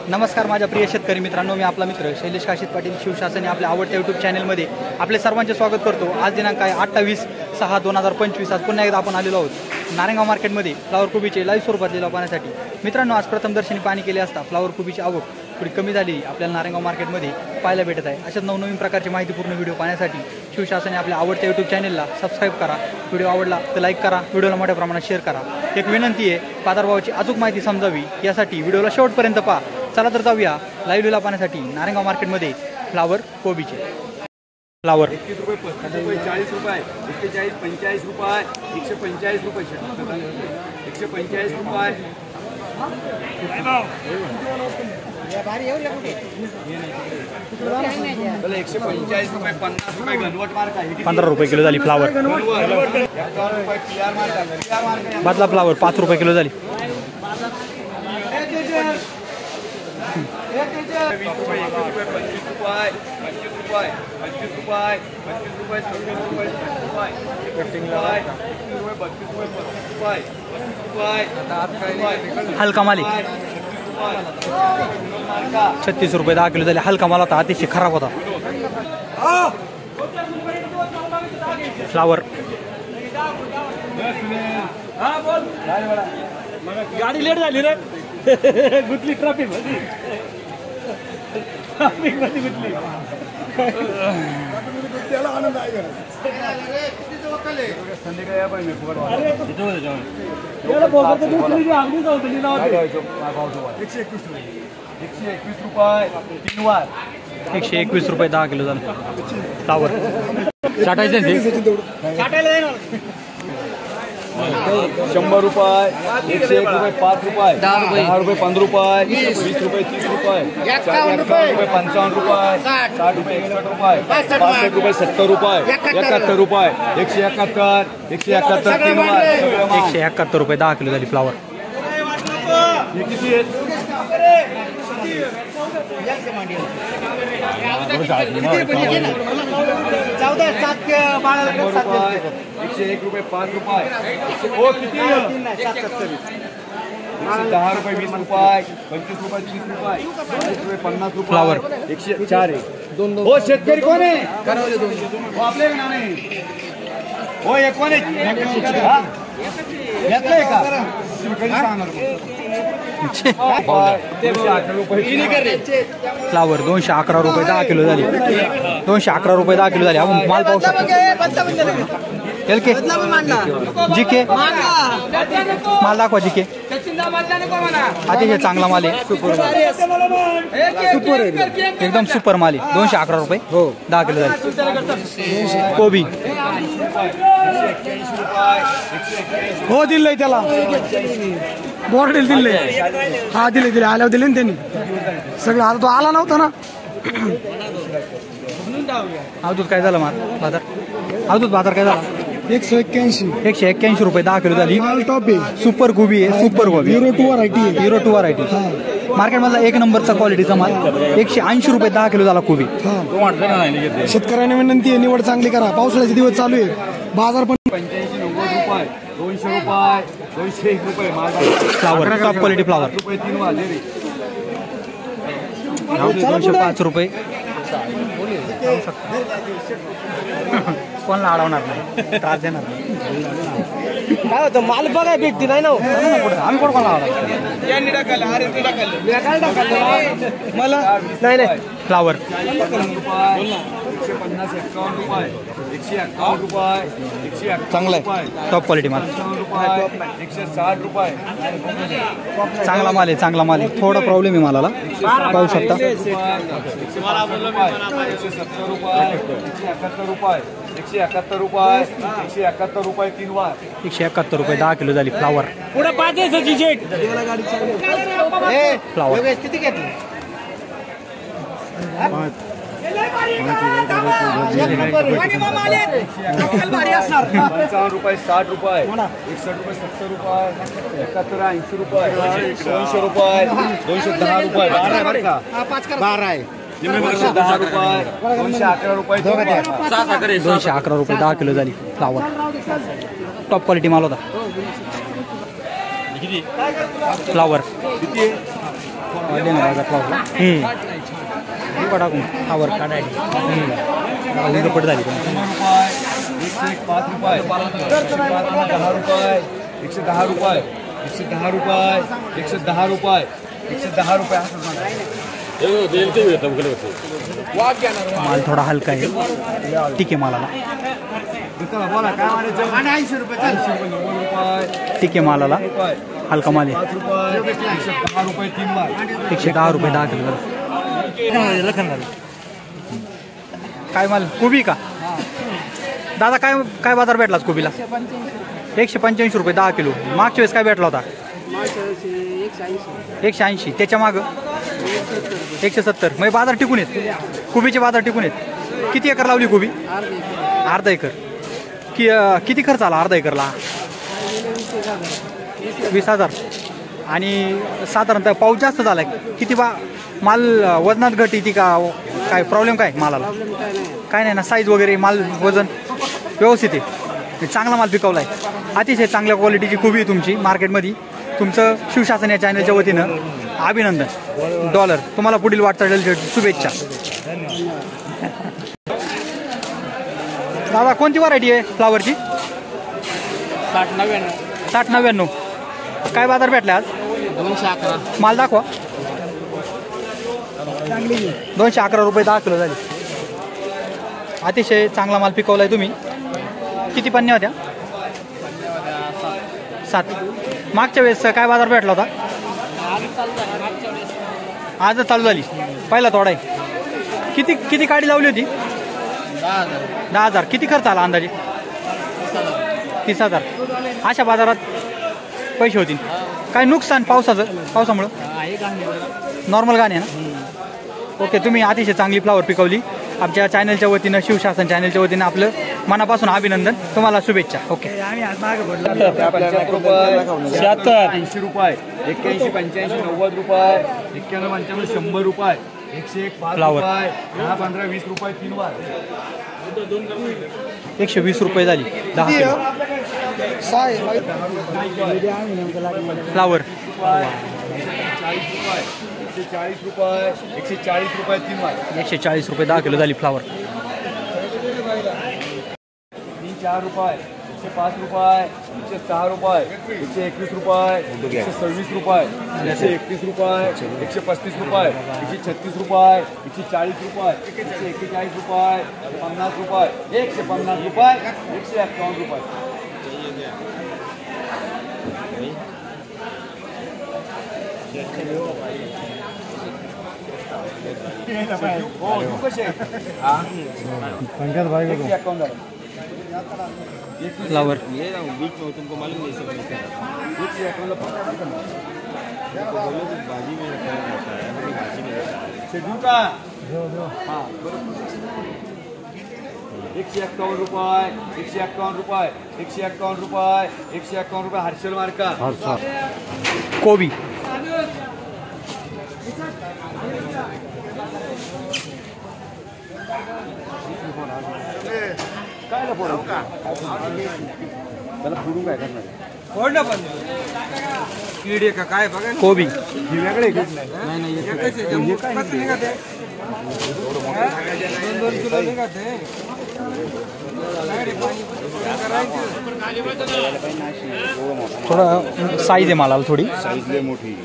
नमस्कार माझ्या प्रिय शेतकरी मित्रांनो, मी आपला मित्र शैलेश काशीत पाटील शिवशासन आपल्या आवडत्या यूट्यूब चॅनलमध्ये आपले सर्वांचे स्वागत करतो। आज दिनांक आहे 28/6/2025। आज पुन्हा एकदा आपण आलेलो आहोत नारायणगाव मार्केटमध्ये फ्लावर कोबीचे लाईव्ह स्वरूपात लिलाव पाहण्यासाठी। मित्रांनो, आज प्रथम दर्शनी पाणी केले असता फ्लावर कोबीची आवक थोडी कमी झाली आपल्याला नारायणगाव मार्केटमध्ये पाहायला भेटत आहे। अशाच नवनवीन प्रकारची माहितीपूर्ण व्हिडिओ पाहण्यासाठी शिवशासन आपल्या आवडत्या यूट्यूब चॅनलला सबस्क्राईब करा। व्हिडिओ आवडला तर लाईक करा, व्हिडिओला मोठ्या प्रमाणात शेअर करा। एक विनंती आहे, बाजारभावाची अचूक माहिती समजावी यासाठी व्हिडिओला शेवटपर्यंत पहा। चला तर जाऊया लाईव्ह लिलाव पाहण्यासाठी नारायणगाव मार्केटमध्ये फ्लावर कोबीचे। फ्लावर 21 रुपये, 35 रुपये, 40 रुपये, 41, 45 रुपये, 145 रुपये, 145 रुपये, 145 रुपये, 50 रुपये घनवट मार्क आहे। 15 रुपये किलो झाली फ्लावर। बदला फ्लावर 5 रुपये किलो झाली। 20 रुपये, 21 रुपये, 25 रुपये, 25 रुपये, 25 रुपये, 25 रुपये, 26 रुपये, 27 रुपये, 31 रुपये, 32 रुपये, 35 रुपये, हलका माल 36 रुपये 10 किलो झाले। हलका माल होता, अतिशय खराब होता फ्लावर। गाडी लेट झाली रे, गुतली ट्रॅफिक मध्ये, गुतली। त्याला आनंद आहे का संध्याकाळी या पाहिजे याला बोलतो गुतली जी आगली जाऊ दिली ना 121 रुपये 3 वार 121 रुपये 10 किलो झालं फ्लावर। साठायचं ते 100 रुपये, 101 रुपये, 5 रुपये, 10 रुपये, 15 रुपये, 20 रुपये, 30 रुपये, 51 रुपये, 55 रुपये, 60 रुपये, 61 रुपये, 65 रुपये, 70 रुपये, 71 रुपये, 171, 171 3 वार 171 रुपये 10 किलो झाली फ्लावर। हे किती आहेत? 101 रुपये, 5 रुपये, हो किती 10 रुपये, 20 रुपये, 25 रुपये, 30 रुपये, 40 रुपये, 50 रुपये फ्लावर 104 आहे। हो शेतकरी कोण आहे? हो आपले नाव नाही हो, एक कोण आहे? घेतलंय का? फ्लावर 211 रुपये 10 किलो झाली। 211 रुपये 10 किलो झाली। आपण माल पाहू शकतो। एलके जीके माल दाखवा। जीके अतिशय चांगला माल आहे, सुपर एकदम सुपर माल आहे। 211 रुपये 10 किलो झाली। कोबी हो दिलंय त्याला, बॉर्डर दिले, हा दिले आल्यावर दिले ना त्यांनी सगळं। आता तो आला नव्हता ना। अवधूत काय झालं माल बाजार? अवधूत बाजार काय झाला? 181 रुपये 10 किलो झाली। टॉप आहे, सुपर गोबी आहे, सुपर गोबी हिरो 2 व्हरायटी आहे, हिरो 2 व्हरायटी मार्केटमधला एक नंबरचा क्वालिटीचा माल। 180 रुपये 10 किलो झाला कोबी। शेतकऱ्यांना विनंती आहे, निवड चांगली करा, पावसाळ्याचे दिवस चालू आहे, बाजार पण 85-90 रुपये, 200 रुपये, 201 रुपये फ्लावर टॉप क्वालिटी फ्लावर। 3 वार 205 रुपये कोणाला अडवणार नाही, त्रास देणार नाही। काय होतं, माल बघाय भेटते नाही ना। आम्ही कोण कोणाला मला नाही नाही फ्लावर 150-51 रुपये, 151 रुपये, 151 चांगला आहे, टॉप क्वालिटी माल। 160 रुपये चांगला माल आहे, चांगला माल आहे। थोडा प्रॉब्लेम आहे मालाला, पाहू शकता। 170 रुपये, 171 रुपये, 171 रुपये, 171 रुपये 3 वार 171 रुपये 10 किलो झाली फ्लावर। पुढे 5 आहे सची शेट फ्लावर किती घेतली? 55 रुपये, 60 रुपये, 61 रुपये, 70 रुपये, 71, 80 रुपये, 200 रुपये, 210 रुपये, 12 बरं का? 12 आहे। 210 रुपये, 211 रुपये, 211 रुपये 10 किलो झाली फ्लावर। टॉप क्वालिटी माल होता फ्लावर। माझा फ्लॉवर टाकून हावर काढायची पट झाली 5 रुपये 10 रुपये 110 रुपये 110 रुपये 110 रुपये 110 रुपये माल थोडा हलका आहे ठीक आहे मालाला बोला काय म्हणायचं 80 रुपये 90 रुपये ठीक आहे मालाला हलका माल आहे 5 रुपये 110 रुपये 3 वार 110 रुपये 10 किलो काय माल कोबी का दादा काय काय बाजार भेटला कोबीला 185 रुपये 10 किलो मागच्या वेळेस काय भेटला होता 180 त्याच्या मागं 170 मग बाजार टिकून येत कोबीचे बाजार टिकून येत किती एकर लावली कोबी अर्धा एकर किती खर्च आला अर्धा एकरला 20,000 आणि साधारणतः पाऊस जास्त झाला किती माल वजनात घट येते का काय प्रॉब्लेम काय मालाला काय नाही ना साईज वगैरे माल वजन व्यवस्थित आहे चांगला माल पिकवला आहे अतिशय चांगल्या क्वालिटीची कोबी आहे तुमची मार्केटमध्ये तुमचं शिवशासन या चॅनलच्या वतीनं अभिनंदन डॉलर तुम्हाला पुढील वाटचालीसाठी शुभेच्छा दादा कोणती व्हरायटी आहे फ्लावरची 60-99 काय बाजार भेटला आज 211 माल दाखवा 211 रुपये 10 किलो झाले अतिशय चांगला माल पिकवलाय तुम्ही किती पन्न्या होत्या 7 मागच्या वेळेस काय बाजार भेटला होता आजच चालू झाली पहिला तोडा आहे किती काडी लावली होती 10,000 किती खर्च आला अंदाजे 30,000 अशा बाजारात पैसे होतील काय नुकसान पावसामुळं नॉर्मल गाणे ना ओके तुम्ही अतिशय चांगली फ्लावर पिकवली आमच्या चॅनलच्या वतीनं शिवशासन चॅनलच्या वतीनं आपलं मनापासून अभिनंदन तुम्हाला शुभेच्छा ओके 75 रुपये 80 रुपये 81 85 90 रुपये 91 95 100 रुपये 101 5 फ्लावर. रुपये 10 15 20 रुपये 3 वार 120 रुपये झाली 10 किलो फ्लावर 140 रुपये 140 रुपये 3 वार 140 रुपये 10 किलो झाली फ्लावर 4 रुपये 105 रुपये 106 रुपये 121 रुपये 126 रुपये 131 रुपये 135 रुपये 136 रुपये 140 रुपये 141 रुपये 50 रुपये 150 रुपये 151 रुपये फ्लावर एकशे 51 रुपये 151 रुपये 151 रुपये 151 रुपये हर्षल मार्का कोबी काय ना फोडू त्याला फोडून काय करणार कीड का काय बघा कोबी ही वेगळे थोडा साईज आहे मालाला थोडी साईज लय मोठी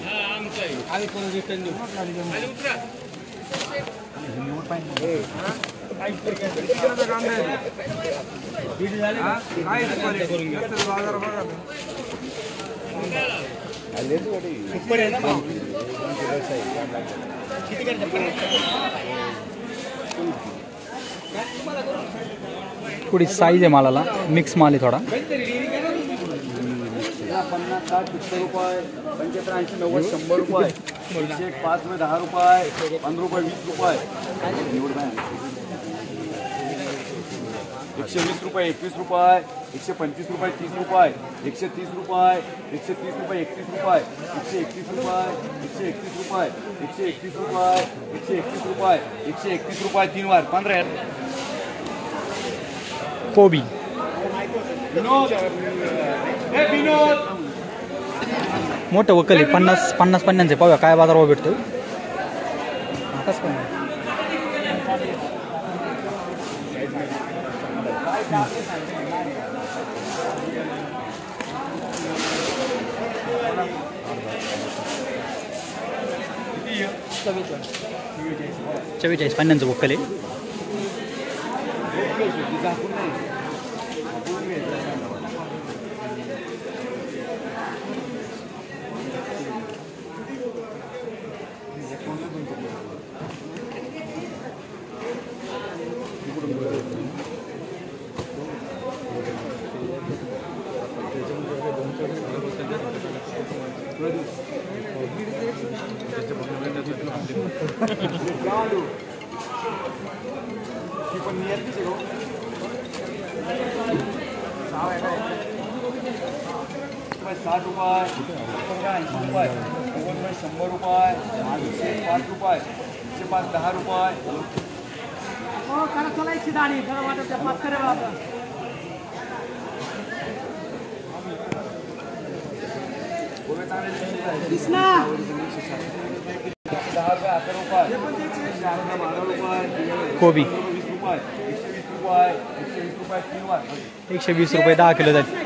थोडी साईज आहे मालाला मिक्स माल आहे थोडा 50 60 70 रुपये 75 80 90 100 रुपये 105 में 10 रुपये 15 रुपये 20 रुपये 120 रुपये 21 रुपये 125 रुपये 30 रुपये 130 रुपये 130 रुपये 31 रुपये 131 रुपये 131 रुपये 131 रुपये 131 रुपये 131 रुपये 3 बार 15 कोबी विनोद मोठं वकल आहे 50 पन्न्यांचे. पाहूया काय बाजारभाव भेटतो. आताच काय 44 पन्न्यांचं वकल आहे. कोबी 120 रुपये 10 किलो जाईल.